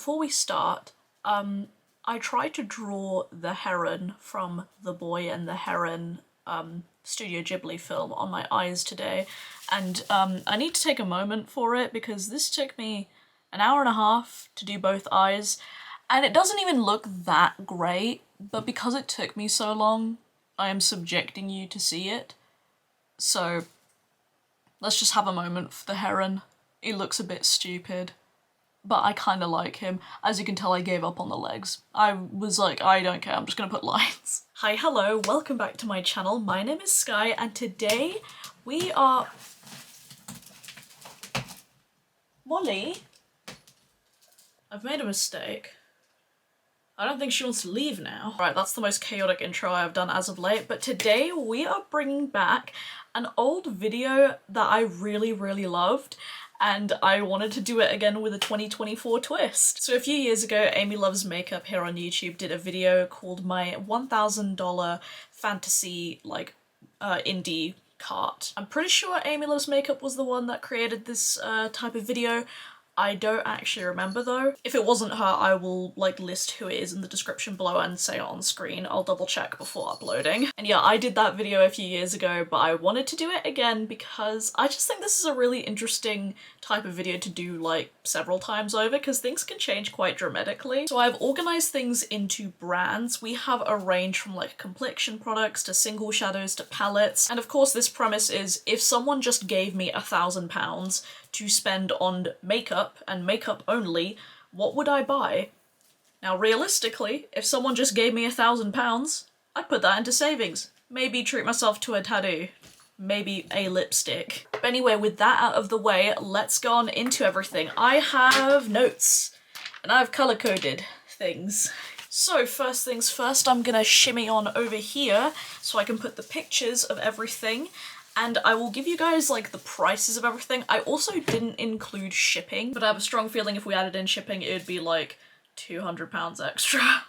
before we start, I tried to draw the heron from The Boy and the Heron Studio Ghibli film on my eyes today, and I need to take a moment for it because this took me an hour and a half to do both eyes, and it doesn't even look that great, but because it took me so long, I am subjecting you to see it. So let's just have a moment for the heron. He looks a bit stupid, but I kind of like him. As you can tell, I gave up on the legs. I was like, I don't care, I'm just gonna put lines. Hi, hello, welcome back to my channel. My name is Skye, and today we are... Molly? I've made a mistake. I don't think she wants to leave now. Right, that's the most chaotic intro I've done as of late, but today we are bringing back an old video that I really loved, and I wanted to do it again with a 2024 twist. So a few years ago, Amy Loves Makeup here on YouTube did a video called my $1,000 fantasy, indie cart. I'm pretty sure Amy Loves Makeup was the one that created this type of video. I don't actually remember though. If it wasn't her, I will list who it is in the description below and say it on screen. I'll double check before uploading. And yeah, I did that video a few years ago, but I wanted to do it again because I just think this is a really interesting type of video to do several times over because things can change quite dramatically. So I've organized things into brands. We have a range from complexion products to single shadows to palettes. And of course this premise is if someone just gave me £1,000 to spend on makeup and makeup only, what would I buy? Now realistically, if someone just gave me £1,000, I'd put that into savings. Maybe treat myself to a tattoo. Maybe a lipstick. But anyway, with that out of the way, let's go on into everything. I have notes, and I've color-coded things. So first things first, I'm gonna shimmy on over here so I can put the pictures of everything. And I will give you guys the prices of everything. I also didn't include shipping, but I have a strong feeling if we added in shipping, it would be £200 extra,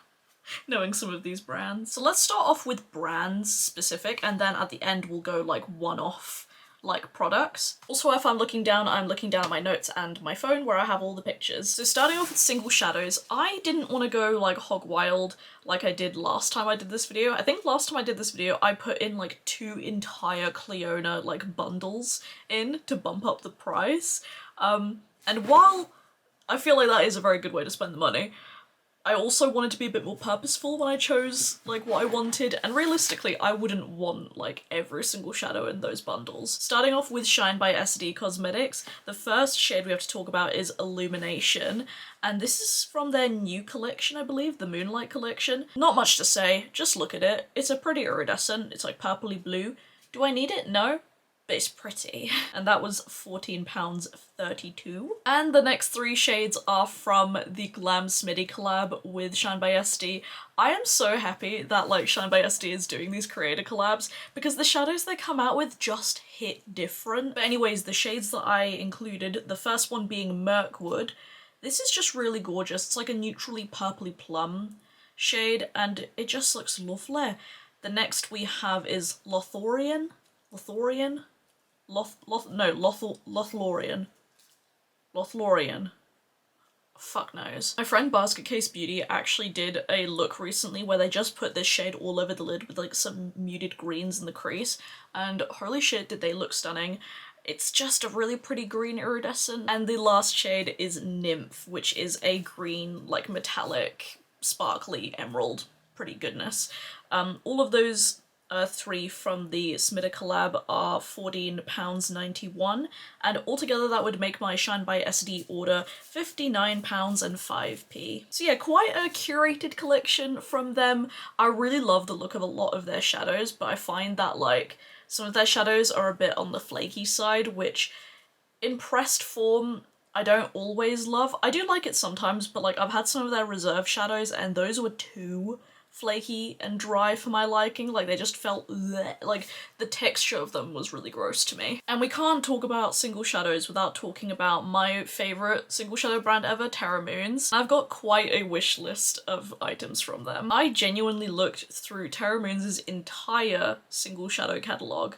knowing some of these brands. So let's start off with brands specific, and then at the end we'll go one-off products. Also, if I'm looking down at my notes and my phone where I have all the pictures. So starting off with single shadows, I didn't want to go hog wild like I did last time I did this video. I think last time I did this video, I put in 2 entire Cleona bundles in to bump up the price. And while I feel like that is a very good way to spend the money, I also wanted to be a bit more purposeful when I chose what I wanted, and realistically I wouldn't want every single shadow in those bundles. Starting off with Shine by Cosmetics, the first shade we have to talk about is Illumination, and this is from their new collection, I believe, the Moonlight collection. Not much to say, just look at it. It's a pretty iridescent, it's purpley blue. Do I need it? No. But it's pretty. And that was £14.32. And the next 3 shades are from the Glam Smitty collab with Shine by SD. I am so happy that Shine by SD is doing these creator collabs because the shadows they come out with just hit different. But anyways, the shades that I included, the first one being Mirkwood. This is just really gorgeous. It's a neutrally purpley plum shade and it just looks lovely. The next we have is Lothlorien. Lothlorien. Fuck knows. My friend Basket Case Beauty actually did a look recently where they just put this shade all over the lid with some muted greens in the crease, and holy shit did they look stunning. It's just a really pretty green iridescent. And the last shade is Nymph, which is a green metallic sparkly emerald pretty goodness. All of those 3 from the Smitter collab are £14.91, and altogether that would make my Shine by SD order £59.05. So yeah, quite a curated collection from them. I really love the look of a lot of their shadows, but I find that some of their shadows are a bit on the flaky side, which in pressed form I don't always love. I do like it sometimes, but I've had some of their reserve shadows and those were too flaky and dry for my liking. They just felt bleh. The texture of them was really gross to me. And we can't talk about single shadows without talking about my favorite single shadow brand ever, Terra Moons. I've got quite a wish list of items from them. I genuinely looked through Terra Moons' entire single shadow catalog.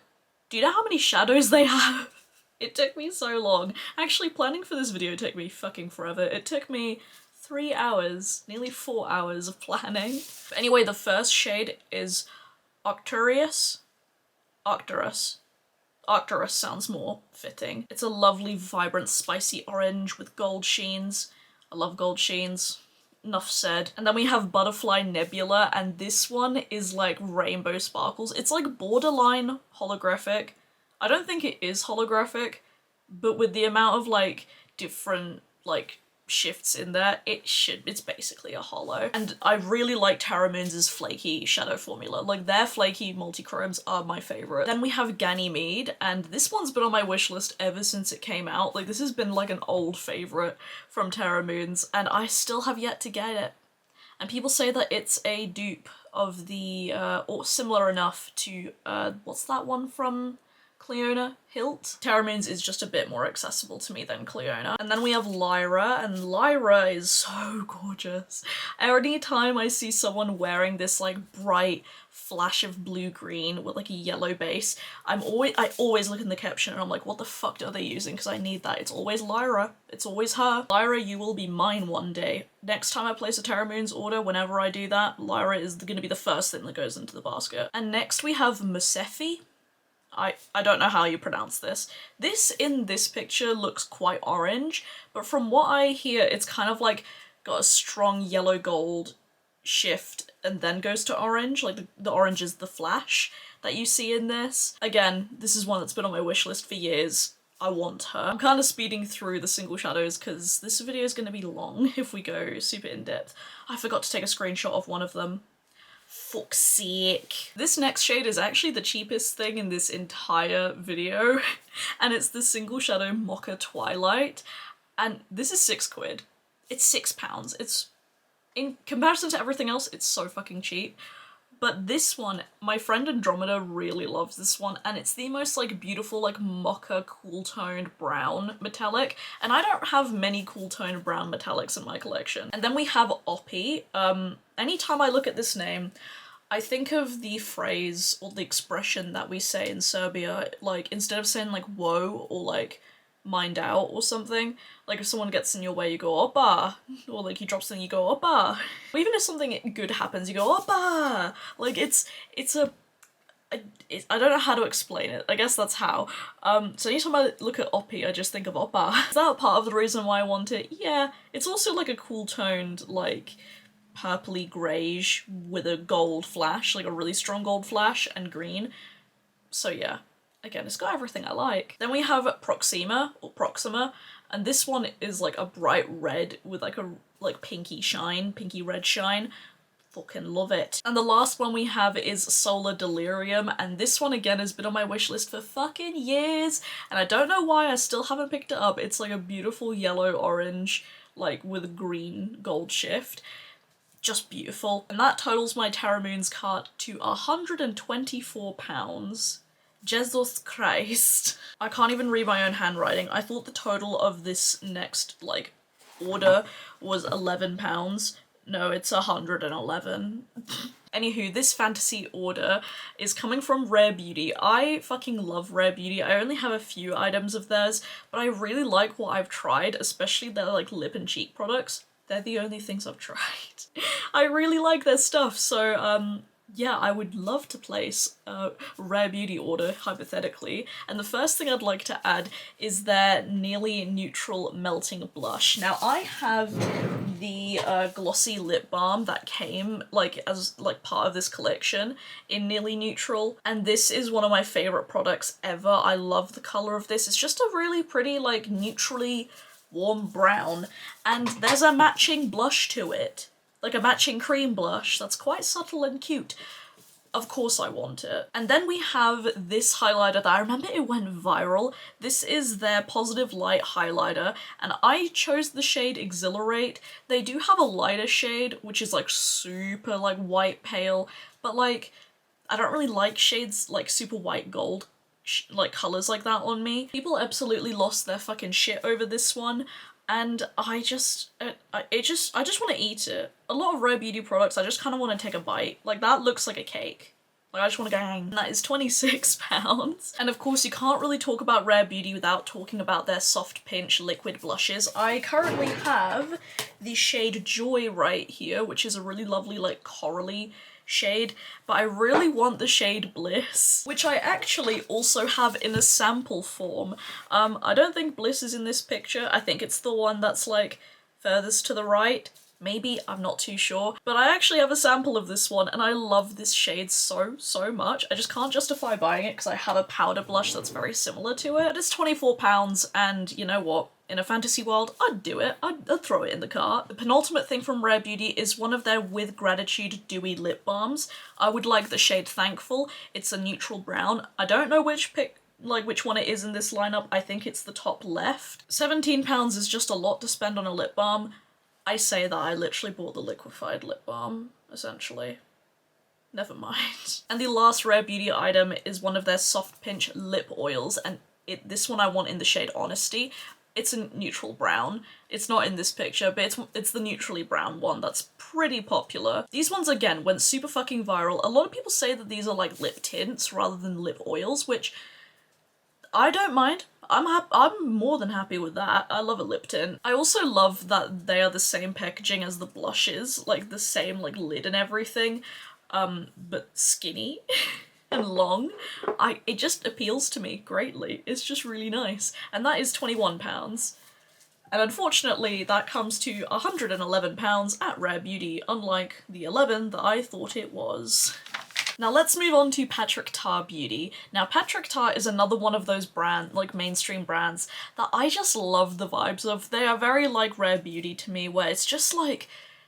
Do you know how many shadows they have? It took me so long. Actually, planning for this video took me fucking forever. It took me 3 hours, nearly 4 hours of planning. But anyway, the first shade is Octarius. Octarus. Octarus sounds more fitting. It's a lovely, vibrant, spicy orange with gold sheens. I love gold sheens. Enough said. And then we have Butterfly Nebula, and this one is like rainbow sparkles. It's like borderline holographic. I don't think it is holographic, but with the amount of like different like shifts in there, it's basically a holo. And I really like Terra Moons' flaky shadow formula. Like their flaky multi-chromes are my favorite. Then we have Ganymede, and this one's been on my wish list ever since it came out. Like this has been like an old favorite from Terra Moons, and I still have yet to get it. And people say that it's a dupe of the, or similar enough to, what's that one from Cleona? Hilt? Terra Moons is just a bit more accessible to me than Cleona. And then we have Lyra, and Lyra is so gorgeous. Every time I see someone wearing this like bright flash of blue-green with like a yellow base, I always look in the caption and I'm like, what the fuck are they using? Because I need that. It's always Lyra. It's always her. Lyra, you will be mine one day. Next time I place a Terra Moons order, whenever I do that, Lyra is going to be the first thing that goes into the basket. And next we have Musefi. I don't know how you pronounce this. This in this picture looks quite orange, but from what I hear, it's kind of like got a strong yellow gold shift and then goes to orange. Like the orange is the flash that you see in this. Again, this is one that's been on my wish list for years. I want her. I'm kind of speeding through the single shadows because this video is going to be long if we go super in depth. I forgot to take a screenshot of one of them. Fuck's sake. This next shade is actually the cheapest thing in this entire video, and it's the single shadow Mocha Twilight, and this is £6. It's £6. It's, in comparison to everything else, it's so fucking cheap. But this one, my friend Andromeda really loves this one, and it's the most like beautiful like mocha cool toned brown metallic, and I don't have many cool toned brown metallics in my collection. And then we have Oppie. Anytime I look at this name, I think of the phrase or the expression that we say in Serbia, like instead of saying like whoa or like mind out or something, like if someone gets in your way you go oppa, or like you drop something you go oppa, or even if something good happens you go oppa. Like I don't know how to explain it. I guess that's how. So anytime I look at Oppie I just think of oppa. Is that part of the reason why I want it? Yeah. It's also like a cool toned like purpley greyish with a gold flash, like a really strong gold flash and green. So yeah. Again, it's got everything I like. Then we have Proxima, and this one is like a bright red with like a pinky red shine. Fucking love it. And the last one we have is Solar Delirium, and this one again has been on my wish list for fucking years, and I don't know why I still haven't picked it up. It's like a beautiful yellow orange, like with green gold shift. Just beautiful. And that totals my Terra Moons cart to £124. Jesus Christ. I can't even read my own handwriting. I thought the total of this next, like, order was £11. No, it's 111. Anywho, this fantasy order is coming from Rare Beauty. I fucking love Rare Beauty. I only have a few items of theirs, but I really like what I've tried, especially their, like, lip and cheek products. They're the only things I've tried. I really like their stuff, so, yeah, I would love to place a Rare Beauty order, hypothetically, and the first thing I'd like to add is their Nearly Neutral Melting Blush. Now, I have the glossy lip balm that came, like, as, like, part of this collection in Nearly Neutral, and this is one of my favourite products ever. I love the colour of this. It's just a really pretty, like, neutrally warm brown, and there's a matching blush to it. Like a matching cream blush that's quite subtle and cute. Of course I want it. And then we have this highlighter that I remember it went viral. This is their Positive Light highlighter, and I chose the shade Exhilarate. They do have a lighter shade, which is like super like white pale, but like I don't really like shades like super white gold like colours like that on me. People absolutely lost their fucking shit over this one. And I just want to eat it. A lot of Rare Beauty products, I just kind of want to take a bite. Like, that looks like a cake. Like, I just want to gang. And that is £26. And of course, you can't really talk about Rare Beauty without talking about their Soft Pinch liquid blushes. I currently have the shade Joy right here, which is a really lovely, like, corally shade, but I really want the shade Bliss, which I actually also have in a sample form. I don't think Bliss is in this picture. I think it's the one that's, like, furthest to the right. Maybe, I'm not too sure. But I actually have a sample of this one and I love this shade so much. I just can't justify buying it because I have a powder blush that's very similar to it. It's £24 and you know what? In a fantasy world, I'd do it. I'd throw it in the cart. The penultimate thing from Rare Beauty is one of their With Gratitude Dewy Lip Balms. I would like the shade Thankful. It's a neutral brown. I don't know which one it is in this lineup. I think it's the top left. £17 is just a lot to spend on a lip balm. I say that I literally bought the liquefied lip balm, essentially. Never mind. And the last Rare Beauty item is one of their Soft Pinch lip oils, and this one I want in the shade Honesty. It's a neutral brown. It's not in this picture, but it's the neutrally brown one that's pretty popular. These ones, again, went super fucking viral. A lot of people say that these are like lip tints rather than lip oils, which I don't mind. I'm more than happy with that. I love a lip tint. I also love that they are the same packaging as the blushes, like the same like lid and everything, but skinny and long. It just appeals to me greatly. It's just really nice. And that is £21. And unfortunately that comes to £111 at Rare Beauty, unlike the 11 that I thought it was. Now let's move on to Patrick Ta Beauty. Now Patrick Ta is another one of those mainstream brands that I just love the vibes of. They are very like Rare Beauty to me, where it's just like,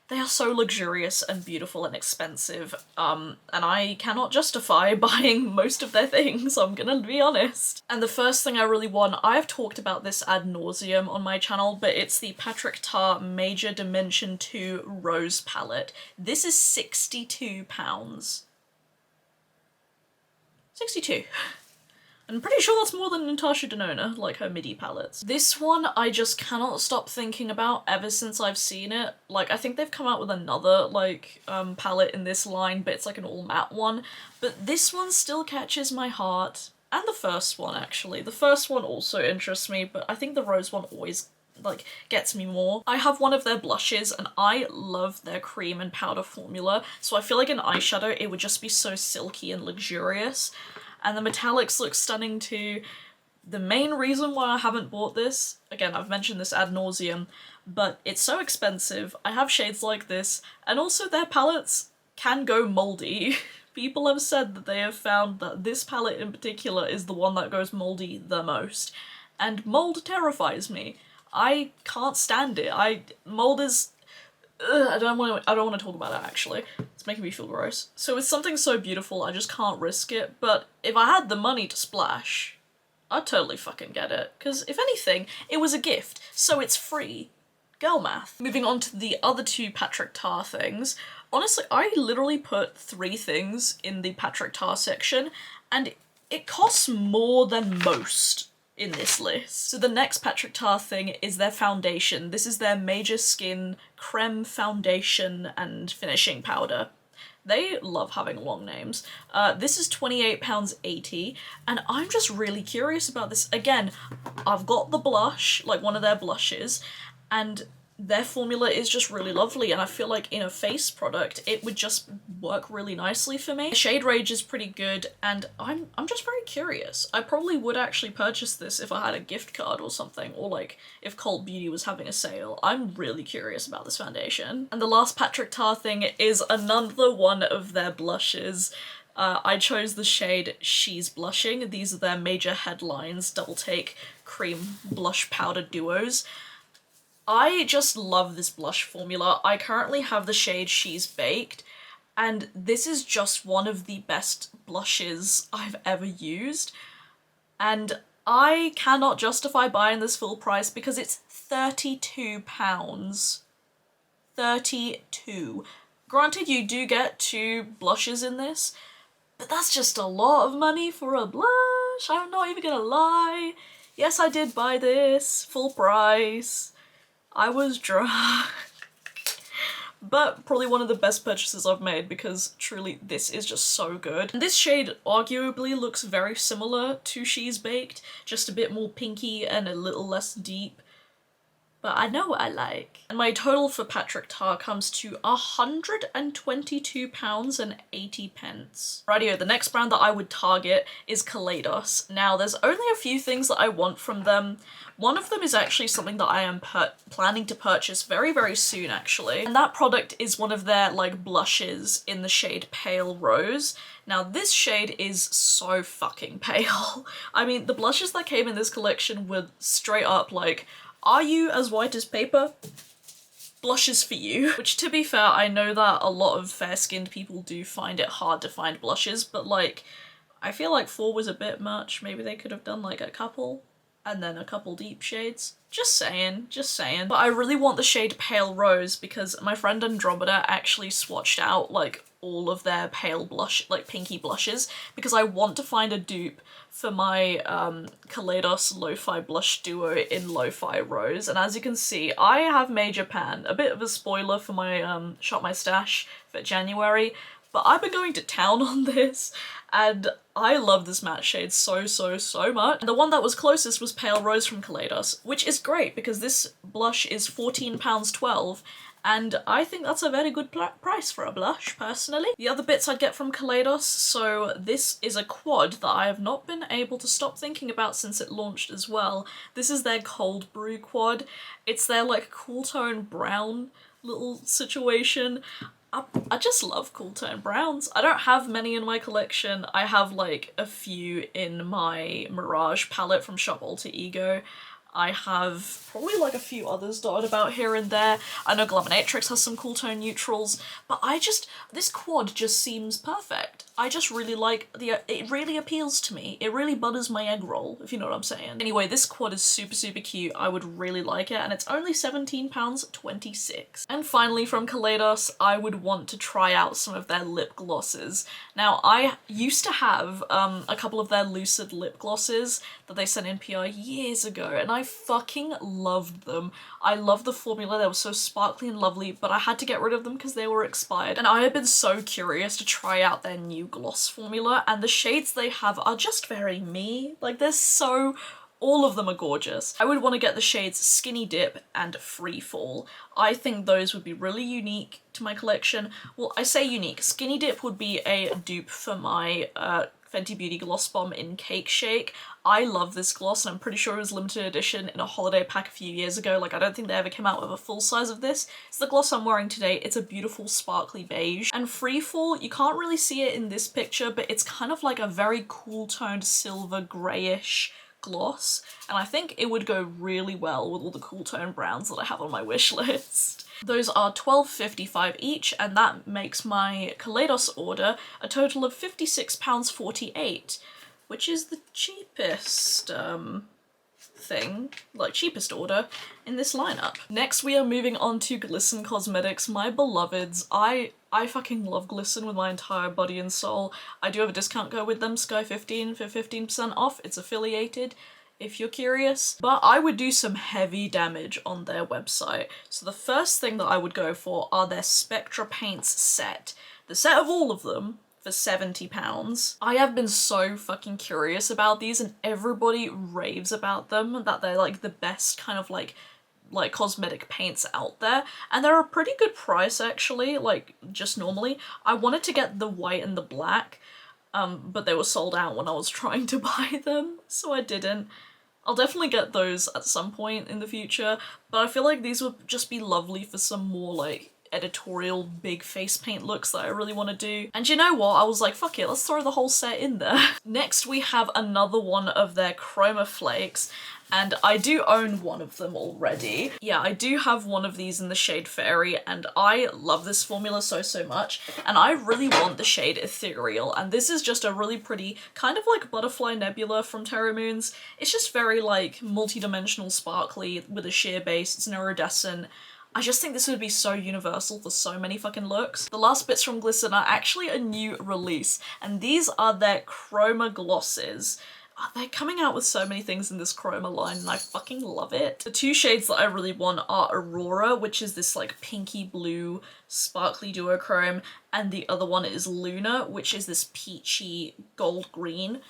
they are so luxurious and beautiful and expensive, and I cannot justify buying most of their things, I'm gonna be honest. And the first thing I really want, I've talked about this ad nauseum on my channel, but it's the Patrick Ta Major Dimension 2 Rose Palette. This is £62. 62. I'm pretty sure that's more than Natasha Denona, like her midi palettes. This one I just cannot stop thinking about ever since I've seen it. Like, I think they've come out with another, like, palette in this line, but it's like an all matte one. But this one still catches my heart. And the first one, actually. The first one also interests me, but I think the rose one always, like, gets me more. I have one of their blushes and I love their cream and powder formula, so I feel like an eyeshadow it would just be so silky and luxurious. And the metallics look stunning too. The main reason why I haven't bought this, again I've mentioned this ad nauseum, but it's so expensive. I have shades like this, and also their palettes can go moldy. People have said that they have found that this palette in particular is the one that goes moldy the most, and mold terrifies me. I can't stand it. Mold is, I don't want to talk about it actually. It's making me feel gross. So it's something so beautiful, I just can't risk it. But if I had the money to splash, I'd totally fucking get it. Because if anything, it was a gift, so it's free. Girl math. Moving on to the other two Patrick Ta things. Honestly, I literally put 3 things in the Patrick Ta section, and it costs more than most in this list. So the next Patrick Ta thing is their foundation. This is their Major Skin Creme Foundation and Finishing Powder. They love having long names. This is £28.80, and I'm just really curious about this. Again, I've got the blush, like one of their blushes, and their formula is just really lovely, and I feel like in a face product it would just work really nicely for me. The shade range is pretty good, and I'm just very curious. I probably would actually purchase this if I had a gift card or something, or like if Cult Beauty was having a sale. I'm really curious about this foundation. And the last Patrick Ta thing is another one of their blushes. I chose the shade She's Blushing. These are their Major Headlines Double Take Cream Blush Powder Duos. I just love this blush formula. I currently have the shade She's Baked, and this is just one of the best blushes I've ever used. And I cannot justify buying this full price because it's £32. 32. Granted, you do get 2 blushes in this, but that's just a lot of money for a blush. I'm not even gonna lie. Yes, I did buy this full price. I was drunk. but probably one of the best purchases I've made because truly this is just so good. And this shade arguably looks very similar to She's Baked, just a bit more pinky and a little less deep. But I know what I like. And my total for Patrick Tar comes to £122.80. Rightio, the next brand that I would target is Kaleidos. Now, there's only a few things that I want from them. One of them is actually something that I am planning to purchase very, very soon, actually. And that product is one of their, like, blushes in the shade Pale Rose. Now, this shade is so fucking pale. I mean, the blushes that came in this collection were straight up, like, are you as white as paper? Blushes for you. Which, to be fair, I know that a lot of fair-skinned people do find it hard to find blushes, but, like, I feel like 4 was a bit much. Maybe they could have done, like, a couple, and then a couple deep shades. Just saying, just saying. But I really want the shade Pale Rose because my friend Andromeda actually swatched out, like, all of their pale blush, like, pinky blushes, because I want to find a dupe for my Kaleidos Lo-Fi blush duo in Lo-Fi Rose. And as you can see, I have Major Pan, a bit of a spoiler for my Shop My Stash for January, but I've been going to town on this, and I love this matte shade so, so, so much. And the one that was closest was Pale Rose from Kaleidos, which is great because this blush is £14.12, and I think that's a very good price for a blush, personally. The other bits I'd get from Kaleidos, so this is a quad that I have not been able to stop thinking about since it launched as well. This is their Cold Brew quad. It's their, like, cool tone brown little situation. I just love cool tone browns. I don't have many in my collection. I have, like, a few in my Mirage palette from Shop Alter Ego. I have probably like a few others dotted about here and there. I know Glaminatrix has some cool tone neutrals, but this quad just seems perfect. I just really like it really appeals to me. It really butters my egg roll, if you know what I'm saying. Anyway, this quad is super, super cute. I would really like it, and it's only £17.26. And finally, from Kaleidos, I would want to try out some of their lip glosses. Now, I used to have a couple of their Lucid lip glosses that they sent in PR years ago, and I fucking loved them. I love the formula. They were so sparkly and lovely, but I had to get rid of them because they were expired. And I have been so curious to try out their new gloss formula, and the shades they have are just very me. Like, they're so... all of them are gorgeous. I would want to get the shades Skinny Dip and Free Fall. I think those would be really unique to my collection. Well, I say unique. Skinny Dip would be a dupe for my Fenty Beauty Gloss Bomb in Cake Shake. I love this gloss, and I'm pretty sure it was limited edition in a holiday pack a few years ago. Like, I don't think they ever came out with a full size of this. It's the gloss I'm wearing today. It's a beautiful sparkly beige. And Freefall, you can't really see it in this picture, but it's kind of like a very cool toned silver grayish gloss, and I think it would go really well with all the cool tone browns that I have on my wish list. Those are £12.55 each, and that makes my Kaleidos order a total of £56.48, which is the cheapest cheapest order in this lineup. Next, we are moving on to Glisten Cosmetics, my beloveds. I fucking love Glisten with my entire body and soul. I do have a discount code with them, Skye15 for 15% off. It's affiliated, if you're curious. But I would do some heavy damage on their website. So the first thing that I would go for are their Spectra Paints set. The set of all of them for £70. I have been so fucking curious about these, and everybody raves about them, that they're like the best kind of like cosmetic paints out there, and they're a pretty good price actually, like just normally. I wanted to get the white and the black, but they were sold out when I was trying to buy them, so I didn't. I'll definitely get those at some point in the future, but I feel like these would just be lovely for some more like editorial big face paint looks that I really want to do. And you know what? I was like, fuck it, let's throw the whole set in there. Next, we have another one of their Chroma Flakes, and I do own one of them already. Yeah, I do have one of these in the shade Fairy, and I love this formula so, so much, and I really want the shade Ethereal, and this is just a really pretty, kind of like Butterfly Nebula from Terra Moons. It's just very like multi-dimensional sparkly with a sheer base. It's an iridescent. I just think this would be so universal for so many fucking looks. The last bits from Glisten are actually a new release, and these are their Chroma Glosses. they're coming out with so many things in this chroma line and I fucking love it. The two shades that I really want are Aurora, which is this like pinky blue sparkly duochrome, and the other one is Luna, which is this peachy gold green.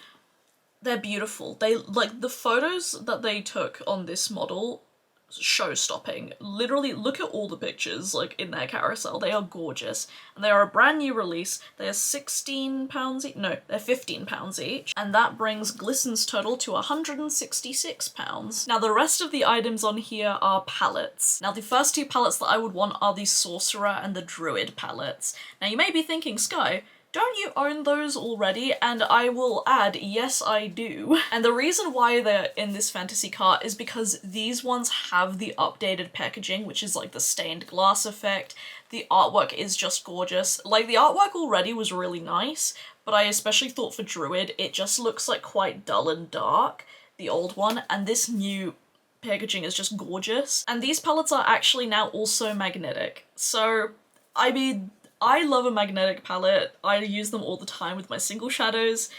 They're beautiful. They, like, the photos that they took on this model, show-stopping. Literally, look at all the pictures, like, in their carousel. They are gorgeous. And they are a brand new release. They are £16 each. No, they're £15 each. And that brings Glisten's total to £166. Now, the rest of the items on here are palettes. Now, the first two palettes that I would want are the Sorcerer and the Druid palettes. Now, you may be thinking, Skye, don't you own those already? And I will add, yes I do. And the reason why they're in this fantasy cart is because these ones have the updated packaging, which is like the stained glass effect. The artwork is just gorgeous. Like, the artwork already was really nice, but I especially thought for Druid, it just looks like quite dull and dark, the old one, and this new packaging is just gorgeous. And these palettes are actually now also magnetic. So, I mean, I love a magnetic palette. I use them all the time with my single shadows,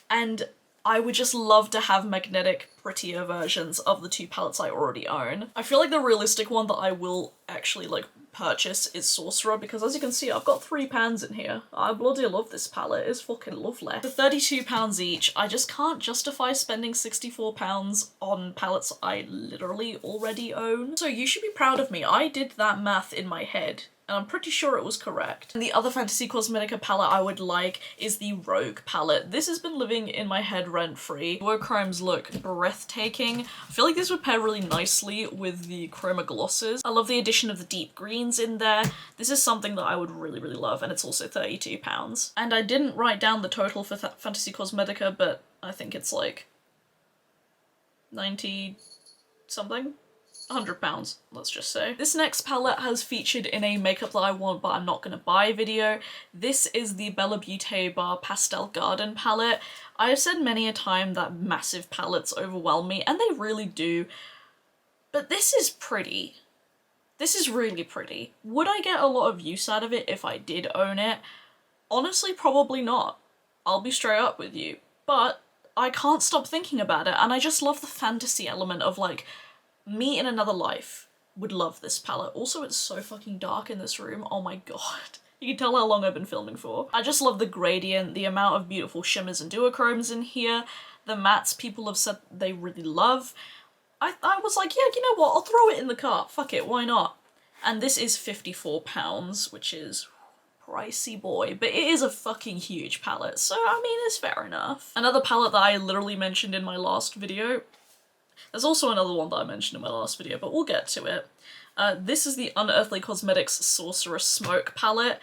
and I would just love to have magnetic, prettier versions of the two palettes I already own. I feel like the realistic one that I will actually, like, purchase is Sorcerer, because as you can see, I've got 3 pans in here. I bloody love this palette. It's fucking lovely. For £32 each, I just can't justify spending £64 on palettes I literally already own. So you should be proud of me. I did that math in my head, and I'm pretty sure it was correct. And the other Fantasy Cosmetica palette I would like is the Rogue palette. This has been living in my head rent-free. Duochromes look breathtaking. I feel like this would pair really nicely with the chroma glosses. I love the addition of the deep greens in there. This is something that I would really, really love, and it's also £32. And I didn't write down the total for Fantasy Cosmetica, but I think it's like 90 something. £100, let's just say. This next palette has featured in a makeup that I want but I'm not gonna buy video. This is the Bella Beauty Bar Pastel Garden palette. I have said many a time that massive palettes overwhelm me, and they really do, but this is pretty. This is really pretty. Would I get a lot of use out of it if I did own it? Honestly, probably not. I'll be straight up with you, but I can't stop thinking about it, and I just love the fantasy element of, like, me in another life would love this palette. Also, it's so fucking dark in this room. Oh my god. You can tell how long I've been filming for. I just love the gradient, the amount of beautiful shimmers and duochromes in here, the mattes people have said they really love. I was like, yeah, you know what, I'll throw it in the cart. Fuck it, why not? And this is £54, which is pricey boy, but it is a fucking huge palette, so I mean, it's fair enough. Another palette that I literally mentioned in my last video. There's also another one that I mentioned in my last video, but we'll get to it. This is the Unearthly Cosmetics Sorcerer Smoke palette.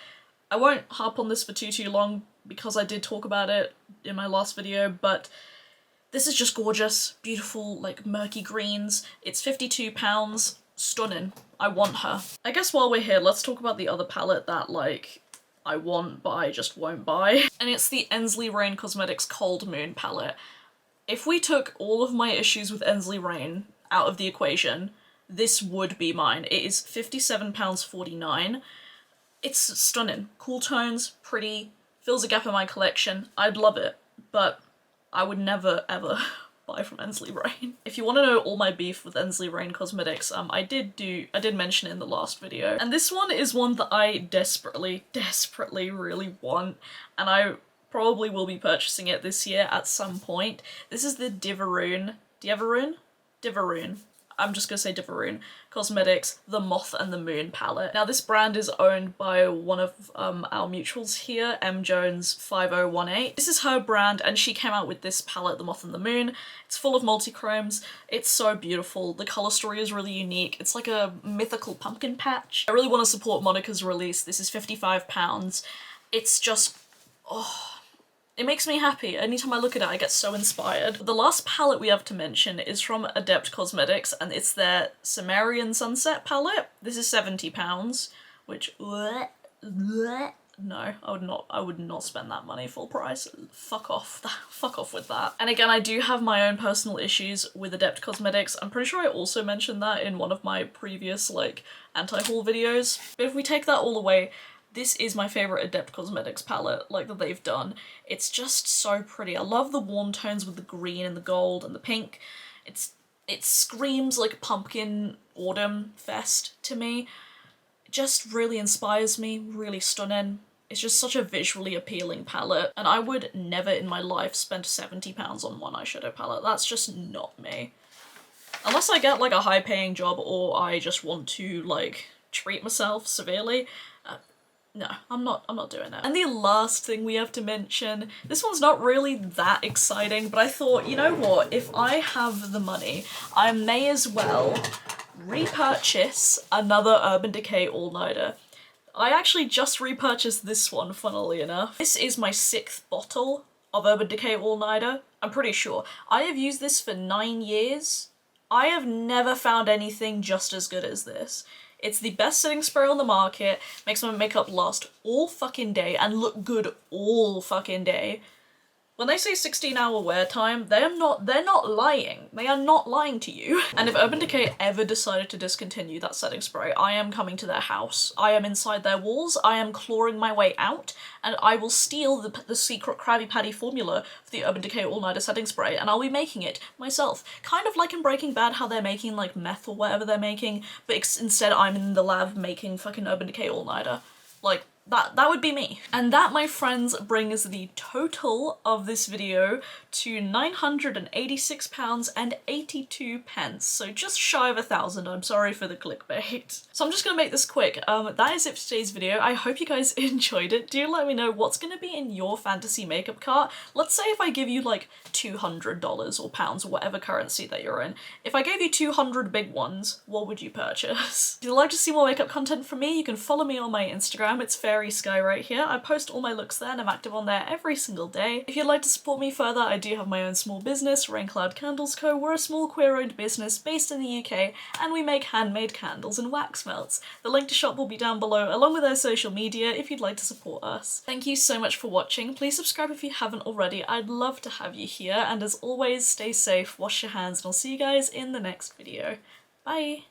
I won't harp on this for too long because I did talk about it in my last video, but this is just gorgeous, beautiful, like, murky greens. It's £52, stunning. I want her. I guess while we're here, let's talk about the other palette that, like, I want but I just won't buy. And it's the Ensley Rain Cosmetics Cold Moon palette. If we took all of my issues with Ensley Rain out of the equation, this would be mine. It is £57.49. It's stunning. Cool tones, pretty, fills a gap in my collection. I'd love it, but I would never ever buy from Ensley Rain. If you want to know all my beef with Ensley Rain Cosmetics, I did mention it in the last video. And this one is one that I desperately really want, and I probably will be purchasing it this year at some point. This is the Divaroon. I'm just gonna say Divaroon Cosmetics, the Moth and the Moon palette. Now, this brand is owned by one of our mutuals here, M Jones 5018. This is her brand, and she came out with this palette, the Moth and the Moon. It's full of multi-chromes. It's so beautiful. The color story is really unique. It's like a mythical pumpkin patch. I really want to support Monica's release. This is £55. It's just, oh, it makes me happy. Anytime I look at it, I get so inspired. The last palette we have to mention is from Adept Cosmetics, and it's their Sumerian Sunset palette. This is £70, which, no, I would not spend that money full price. Fuck off. Fuck off with that. And again, I do have my own personal issues with Adept Cosmetics. I'm pretty sure I also mentioned that in one of my previous, like, anti-haul videos. But if we take that all away, This is my favourite Adept Cosmetics palette, like, that they've done. It's just so pretty. I love the warm tones with the green and the gold and the pink. It screams like pumpkin autumn fest to me. It just really inspires me, really stunning. It's just such a visually appealing palette, and I would never in my life spend £70 on one eyeshadow palette. That's just not me. Unless I get like a high-paying job or I just want to like treat myself severely. No, I'm not doing that. And the last thing we have to mention, this one's not really that exciting, but I thought, you know what, if I have the money, I may as well repurchase another Urban Decay All-Nighter. I actually just repurchased this one, funnily enough. This is my 6th bottle of Urban Decay All-Nighter, I'm pretty sure. I have used this for 9 years. I have never found anything just as good as this. It's the best setting spray on the market, makes my makeup last all fucking day and look good all fucking day. When they say 16-hour wear time, they're not lying. They are not lying to you. And if Urban Decay ever decided to discontinue that setting spray, I am coming to their house. I am inside their walls, I am clawing my way out, and I will steal the secret Krabby Patty formula for the Urban Decay All-Nighter setting spray, and I'll be making it myself. Kind of like in Breaking Bad, how they're making like meth or whatever they're making, but instead I'm in the lab making fucking Urban Decay All-Nighter. Like, that would be me. And that, my friends, brings the total of this video to £986.82. So just shy of 1,000. I'm sorry for the clickbait. So I'm just gonna make this quick. That is it for today's video. I hope you guys enjoyed it. Do let me know what's gonna be in your fantasy makeup cart. Let's say if I give you like $200 or pounds or whatever currency that you're in. If I gave you 200 big ones, what would you purchase? If you'd like to see more makeup content from me, you can follow me on my Instagram. It's Skye right here. I post all my looks there and I'm active on there every single day. If you'd like to support me further, I do have my own small business, Raincloud Candles Co. We're a small queer-owned business based in the UK and we make handmade candles and wax melts. The link to shop will be down below along with their social media if you'd like to support us. Thank you so much for watching. Please subscribe if you haven't already. I'd love to have you here, and as always, stay safe, wash your hands, and I'll see you guys in the next video. Bye!